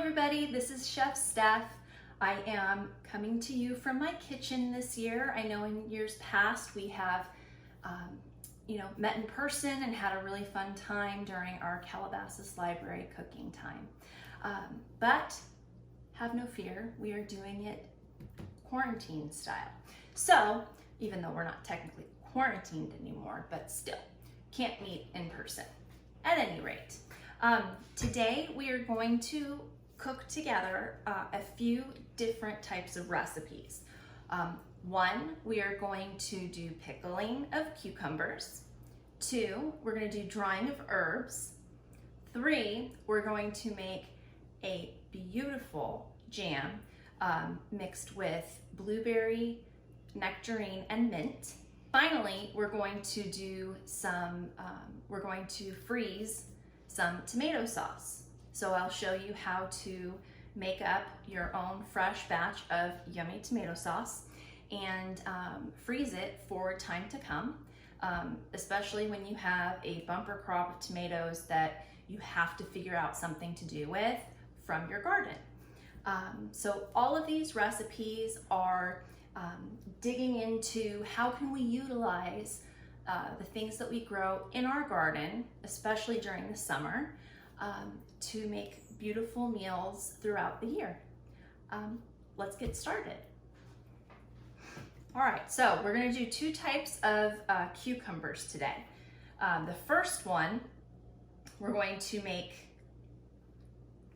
everybody, this is Chef Steph. I am coming to you from my kitchen this year. I know in years past we have met in person and had a really fun time during our Calabasas Library cooking time. But have no fear, we are doing it quarantine style. So even though we're not technically quarantined anymore, but still can't meet in person. At any rate, today we are going to cook together a few different types of recipes. One, we are going to do pickling of cucumbers. Two, we're going to do drying of herbs. Three, we're going to make a beautiful jam mixed with blueberry, nectarine, and mint. Finally, we're going to do we're going to freeze some tomato sauce. So I'll show you how to make up your own fresh batch of yummy tomato sauce and freeze it for time to come, especially when you have a bumper crop of tomatoes that you have to figure out something to do with from your garden. So all of these recipes are digging into how can we utilize the things that we grow in our garden, especially during the summer, to make beautiful meals throughout the year. Let's get started. All right, so we're gonna do two types of cucumbers today. The first one, we're going to make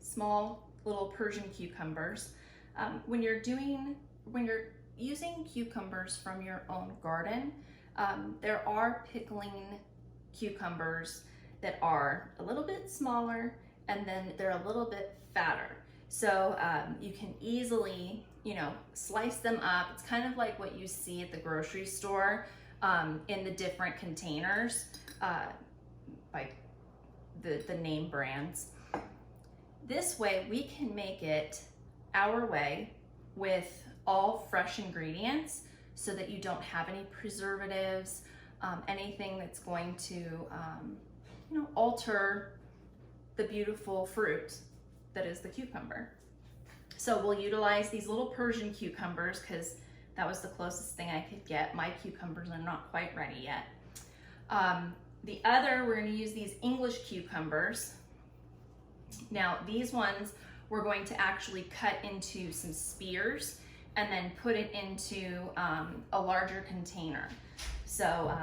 small little Persian cucumbers. When you're using cucumbers from your own garden, there are pickling cucumbers that are a little bit smaller and then they're a little bit fatter. So you can easily, slice them up. It's kind of like what you see at the grocery store in the different containers by the name brands. This way we can make it our way with all fresh ingredients so that you don't have any preservatives, anything that's going to alter the beautiful fruit that is the cucumber. So we'll utilize these little Persian cucumbers because that was the closest thing I could get. My cucumbers are not quite ready yet. The other, we're going to use these English cucumbers. Now these ones we're going to actually cut into some spears and then put it into a larger container. So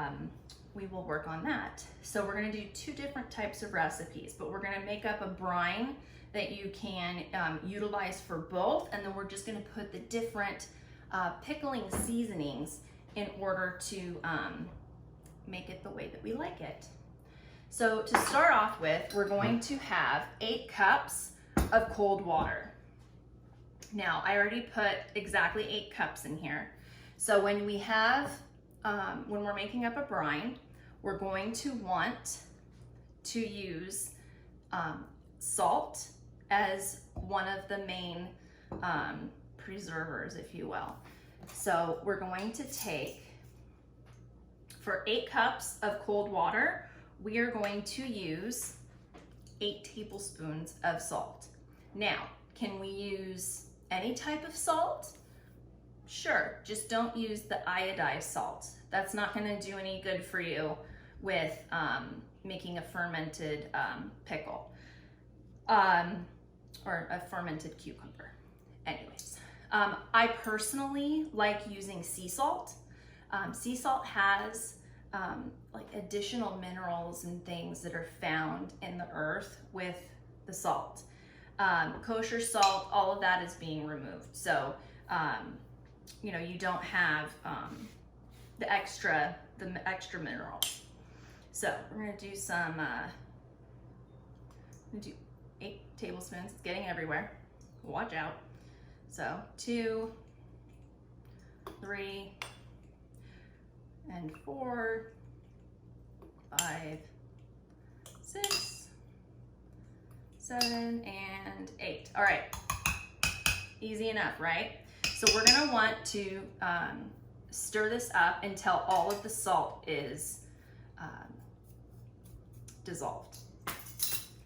we will work on that. So we're gonna do two different types of recipes, but we're gonna make up a brine that you can utilize for both, and then we're just gonna put the different pickling seasonings in order to make it the way that we like it. So to start off with, we're going to have 8 cups of cold water. Now, I already put exactly 8 cups in here. So when we have, when we're making up a brine, we're going to want to use salt as one of the main preservers, if you will. So we're going to take, for 8 cups of cold water, we are going to use 8 tablespoons of salt. Now, can we use any type of salt? Sure, just don't use the iodized salt. That's not gonna do any good for you with making a fermented pickle or a fermented cucumber. Anyways, I personally like using sea salt. Sea salt has like additional minerals and things that are found in the earth with the salt. Kosher salt, all of that is being removed. So, you don't have the extra minerals. So we're gonna do some, 8 tablespoons. It's getting everywhere. Watch out. So 2, 3, and 4, 5, 6, 7, and 8. All right, easy enough, right? So we're gonna want to stir this up until all of the salt is dissolved.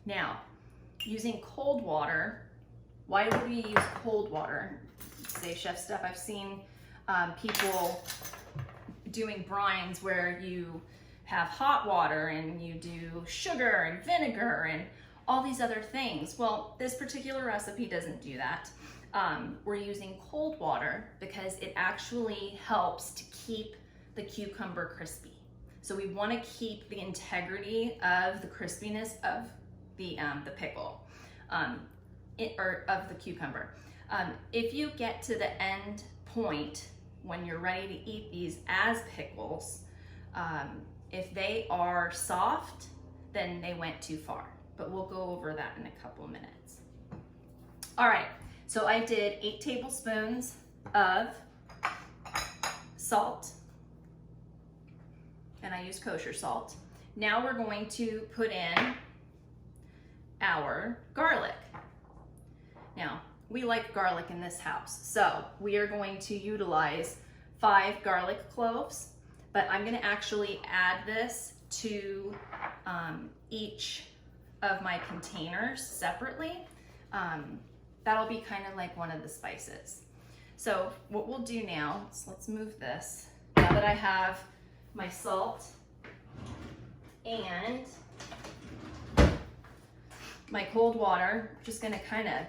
Now, using cold water Why would we use cold water? Say, Chef Steph, I've seen people doing brines where you have hot water and you do sugar and vinegar and all these other things. Well, this particular recipe doesn't do that. We're using cold water because it actually helps to keep the cucumber crispy. So we want to keep the integrity of the crispiness of the pickle, or of the cucumber. If you get to the end point when you're ready to eat these as pickles, if they are soft, then they went too far. But we'll go over that in a couple of minutes. All right, so I did 8 tablespoons of salt, and I used kosher salt. Now we're going to put in our garlic. Now, we like garlic in this house, so we are going to utilize 5 garlic cloves, but I'm gonna actually add this to each of my containers separately. That'll be kind of like one of the spices. So what we'll do now is let's move this. Now that I have my salt and my cold water, I'm just gonna kind of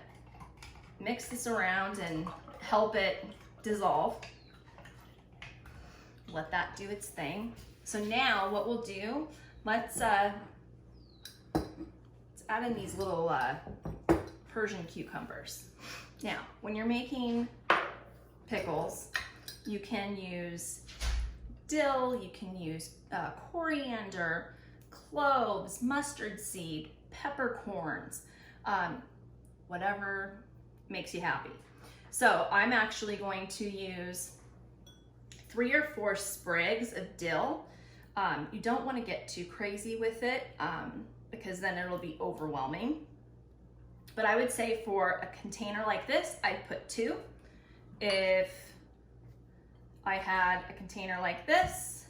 mix this around and help it dissolve. Let that do its thing. So now what we'll do, let's add in these little Persian cucumbers. Now, when you're making pickles, you can use dill, you can use coriander, cloves, mustard seed, peppercorns, whatever makes you happy. So I'm actually going to use 3 or 4 sprigs of dill. You don't want to get too crazy with it because then it'll be overwhelming. But I would say for a container like this, I'd put 2. If I had a container like this,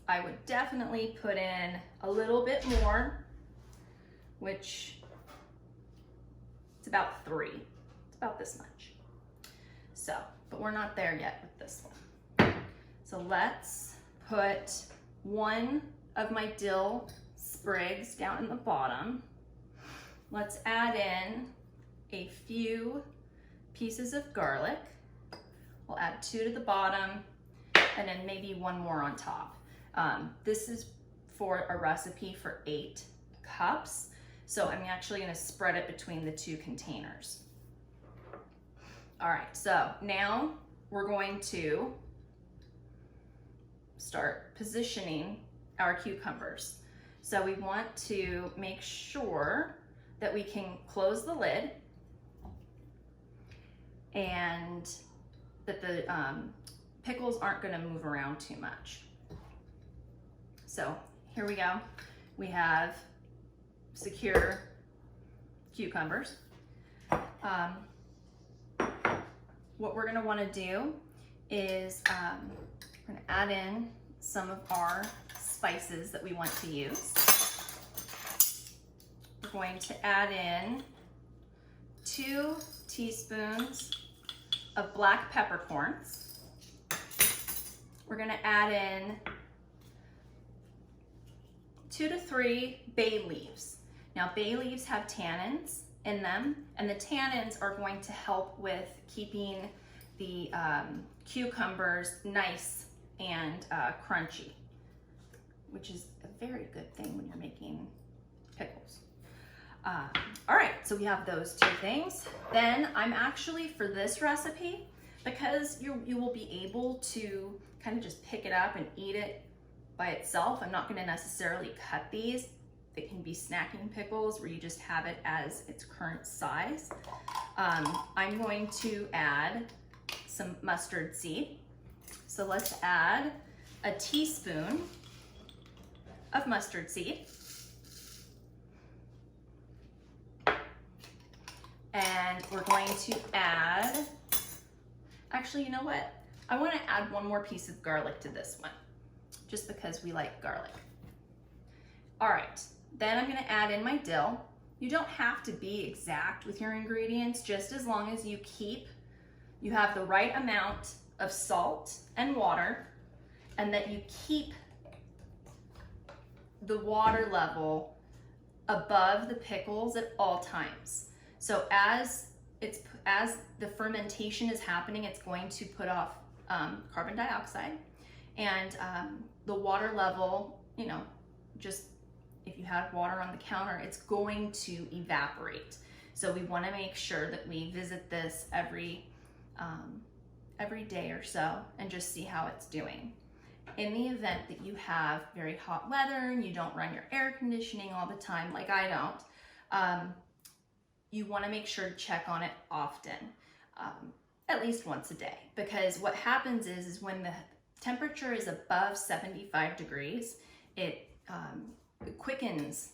I would definitely put in a little bit more, which it's about 3. It's about this much. So, but we're not there yet with this one. So let's put 1 of my dill sprigs down in the bottom. Let's add in a few pieces of garlic. We'll add 2 to the bottom and then maybe 1 more on top. This is for a recipe for 8 cups. So I'm actually gonna spread it between the 2 containers. All right, so now we're going to start positioning our cucumbers. So we want to make sure that we can close the lid and that the pickles aren't gonna move around too much. So here we go. We have secure cucumbers. What we're gonna wanna do is we're gonna add in some of our spices that we want to use. We're going to add in 2 teaspoons of black peppercorns. We're gonna add in 2 to 3 bay leaves. Now, bay leaves have tannins in them, and the tannins are going to help with keeping the cucumbers nice and crunchy, which is a very good thing when you're making pickles. All right, so we have those 2 things. Then I'm actually, for this recipe, because you will be able to kind of just pick it up and eat it by itself, I'm not gonna necessarily cut these. They can be snacking pickles where you just have it as its current size. I'm going to add some mustard seed. So let's add a teaspoon of mustard seed. And we're going to add, actually, you know what? I want to add 1 more piece of garlic to this one, just because we like garlic. All right, then I'm going to add in my dill. You don't have to be exact with your ingredients, just as long as you have the right amount of salt and water, and that you keep the water level above the pickles at all times. So as the fermentation is happening, it's going to put off carbon dioxide, and the water level, you know, just if you have water on the counter, it's going to evaporate. So we want to make sure that we visit this every day or so and just see how it's doing. In the event that you have very hot weather and you don't run your air conditioning all the time, like I don't, you want to make sure to check on it often, at least once a day, because what happens is when the temperature is above 75 degrees, it quickens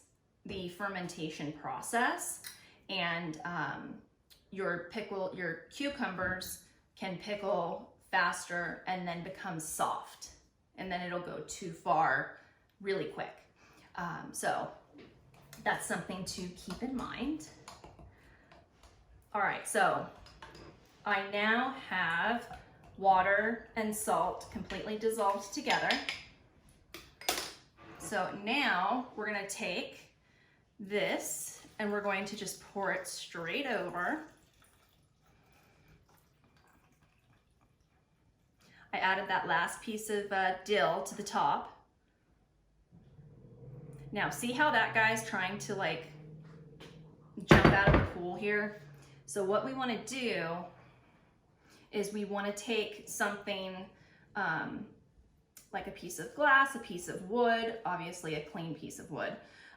the fermentation process, and your cucumbers can pickle faster and then become soft, and then it'll go too far really quick. So that's something to keep in mind. All right, so I now have water and salt completely dissolved together. So now we're gonna take this and we're going to just pour it straight over. I added that last piece of dill to the top. Now see how that guy's trying to like jump out of the pool here? So what we want to do is we want to take something like a piece of glass, a piece of wood, obviously a clean piece of wood,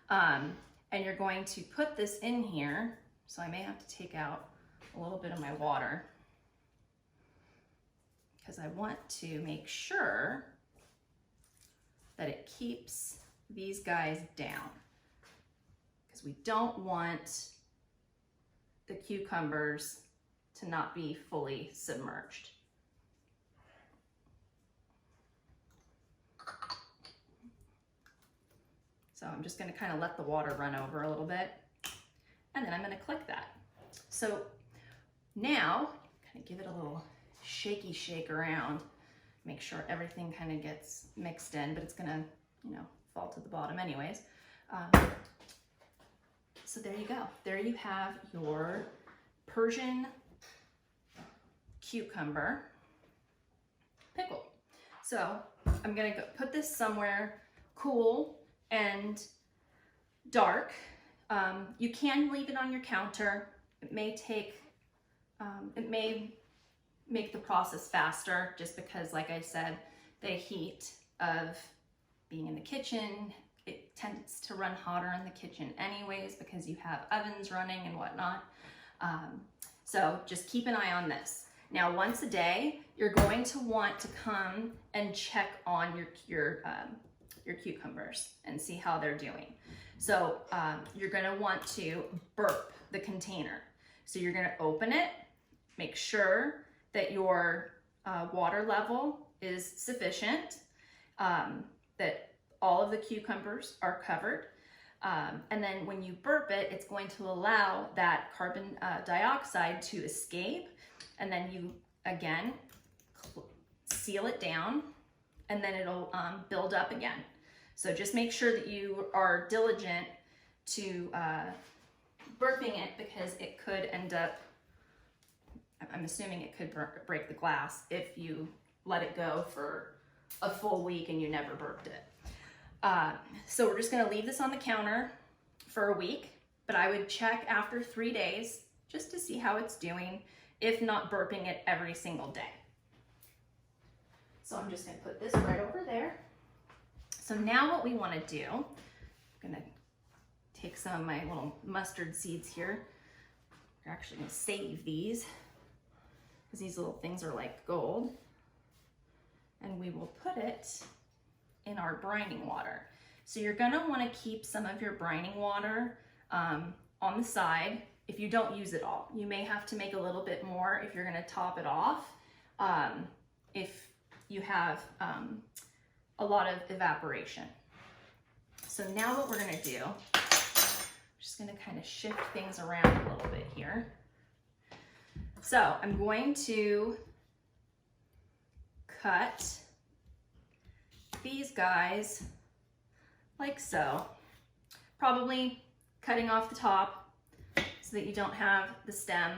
and you're going to put this in here. So I may have to take out a little bit of my water because I want to make sure that it keeps these guys down, because we don't want the cucumbers to not be fully submerged. So I'm just going to kind of let the water run over a little bit, and then I'm going to click that. So now kind of give it a little shaky shake around, make sure everything kind of gets mixed in, but it's going to, you know, fall to the bottom anyways. So there you go. There you have your Persian cucumber pickle. So I'm gonna go put this somewhere cool and dark. You can leave it on your counter. It may make the process faster, just because, like I said, the heat of being in the kitchen, it tends to run hotter in the kitchen anyways because you have ovens running and whatnot. So just keep an eye on this. Now, once a day, you're going to want to come and check on your cucumbers and see how they're doing. So you're going to want to burp the container. So you're going to open it, make sure that your water level is sufficient, that all of the cucumbers are covered. And then when you burp it, it's going to allow that carbon dioxide to escape. And then you, again, seal it down, and then it'll build up again. So just make sure that you are diligent to burping it, because it could end up, I'm assuming it could break the glass if you let it go for a full week and you never burped it. So we're just gonna leave this on the counter for a week, but I would check after 3 days just to see how it's doing, if not burping it every single day. So I'm just gonna put this right over there. So now what we wanna do, I'm gonna take some of my little mustard seeds here. We're actually gonna save these, because these little things are like gold. And we will put it in our brining water. So you're gonna wanna keep some of your brining water on the side if you don't use it all. You may have to make a little bit more if you're gonna top it off, if you have a lot of evaporation. So now what we're gonna do, Just gonna kind of shift things around a little bit here. So I'm going to cut these guys like so. Probably cutting off the top so that you don't have the stem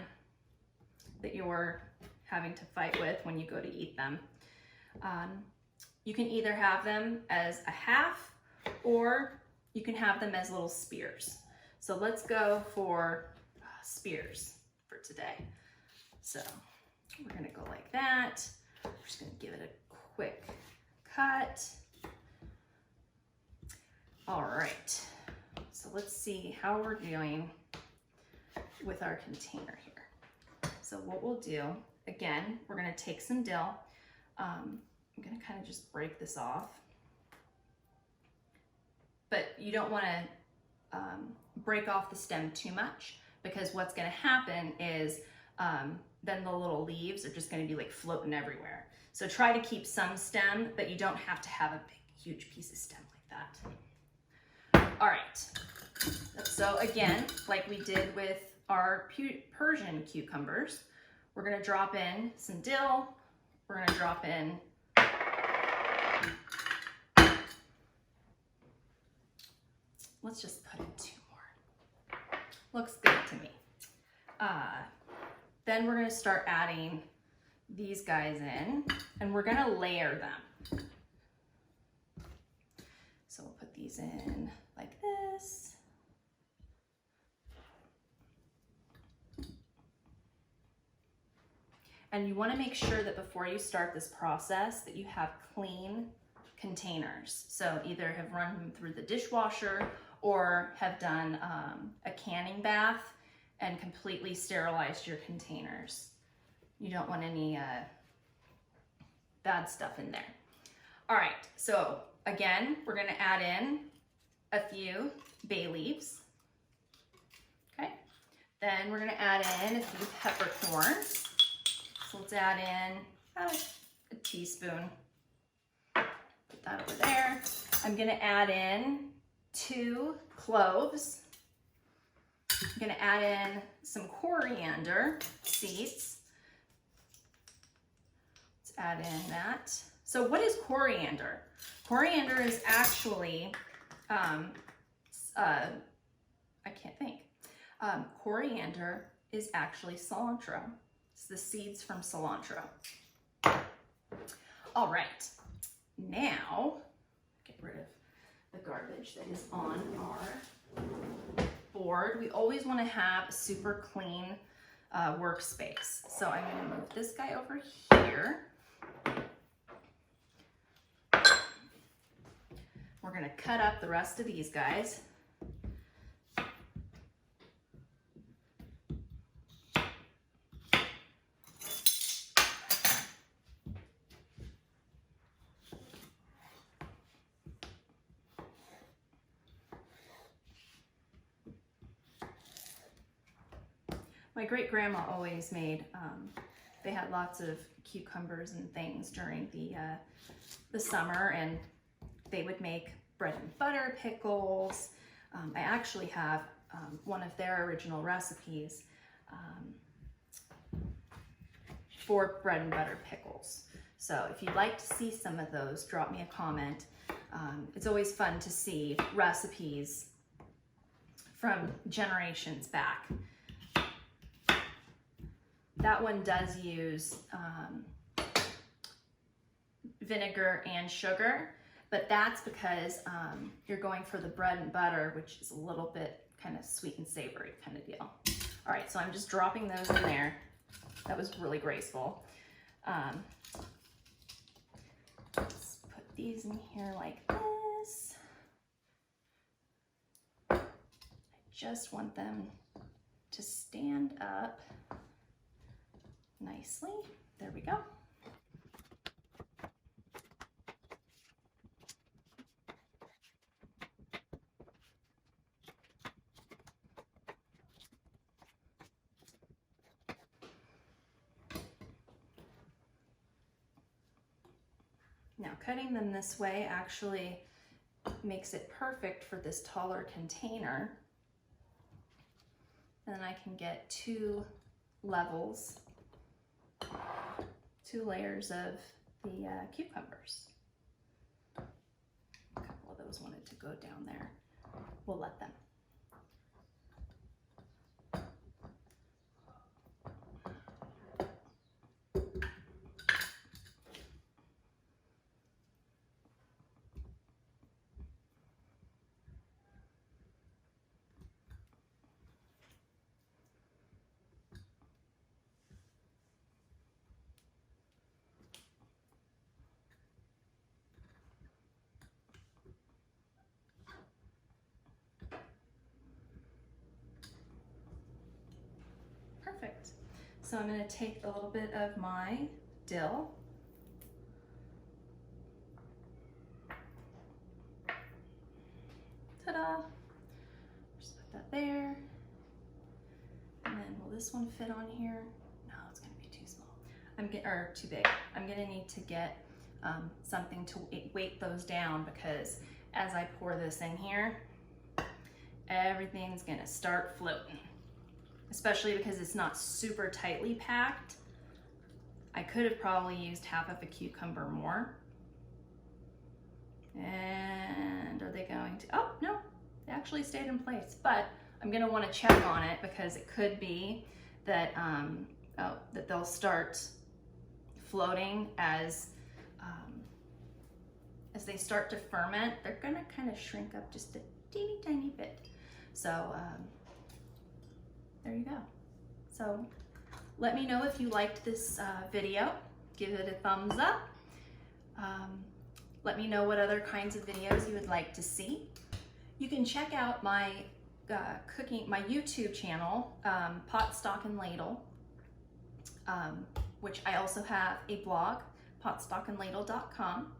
that you're having to fight with when you go to eat them. You can either have them as a half or you can have them as little spears. So let's go for spears for today. So we're gonna go like that. We're just gonna give it a quick cut. All right, so let's see how we're doing with our container here. So what we'll do, again, we're gonna take some dill. I'm gonna kind of just break this off. But you don't wanna break off the stem too much, because what's gonna happen is then the little leaves are just gonna be like floating everywhere. So try to keep some stem, but you don't have to have a big, huge piece of stem like that. All right, so again, like we did with our Persian cucumbers, we're gonna drop in some dill, we're gonna drop in let's just put in 2 more. Looks good to me. Then we're gonna start adding these guys in, and we're gonna layer them. So we'll put these in like this. And you wanna make sure that before you start this process that you have clean containers. So either have run them through the dishwasher or have done a canning bath and completely sterilized your containers. You don't want any bad stuff in there. All right, so again, we're gonna add in a few bay leaves. Okay, then we're gonna add in a few peppercorns. So let's add in about a teaspoon. Put that over there. I'm gonna add in 2 cloves. I'm gonna add in some coriander seeds. Let's add in that. So what is coriander? Coriander is actually, I can't think. Coriander is actually cilantro. It's the seeds from cilantro. All right, now get rid of the garbage that is on our board. We always want to have a super clean workspace. So I'm going to move this guy over here. We're going to cut up the rest of these guys. My great grandma always made, they had lots of cucumbers and things during the summer, and they would make bread and butter pickles. I actually have one of their original recipes for bread and butter pickles. So if you'd like to see some of those, drop me a comment. It's always fun to see recipes from generations back. That one does use vinegar and sugar, but that's because you're going for the bread and butter, which is a little bit kind of sweet and savory kind of deal. All right, so I'm just dropping those in there. That was really graceful. Let's put these in here like this. I just want them to stand up nicely. There we go. Now cutting them this way actually makes it perfect for this taller container. and then I can get two layers of the cucumbers. A couple of those wanted to go down there. We'll let them. Perfect. So I'm going to take a little bit of my dill. Ta-da! Just put that there. And then will this one fit on here? No, it's going to be too small. Or too big. I'm going to need to get something to weight those down, because as I pour this in here, everything's going to start floating. Especially because it's not super tightly packed. I could have probably used half of a cucumber more. And are they going to, oh no, they actually stayed in place. But I'm gonna wanna check on it, because it could be that, that they'll start floating as they start to ferment. They're gonna kind of shrink up just a teeny tiny bit. So, there you go. So let me know if you liked this video. Give it a thumbs up. Let me know what other kinds of videos you would like to see. You can check out my my YouTube channel, Pot, Stock, and Ladle, which I also have a blog, potstockandladle.com.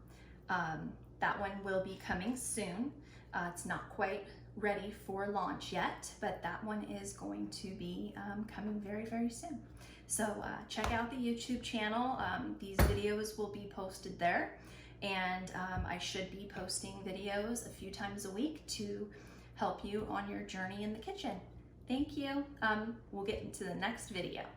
That one will be coming soon. It's not quite ready for launch yet, but that one is going to be coming very, very soon. So check out the YouTube channel. These videos will be posted there, and I should be posting videos a few times a week to help you on your journey in the kitchen. Thank you. We'll get into the next video.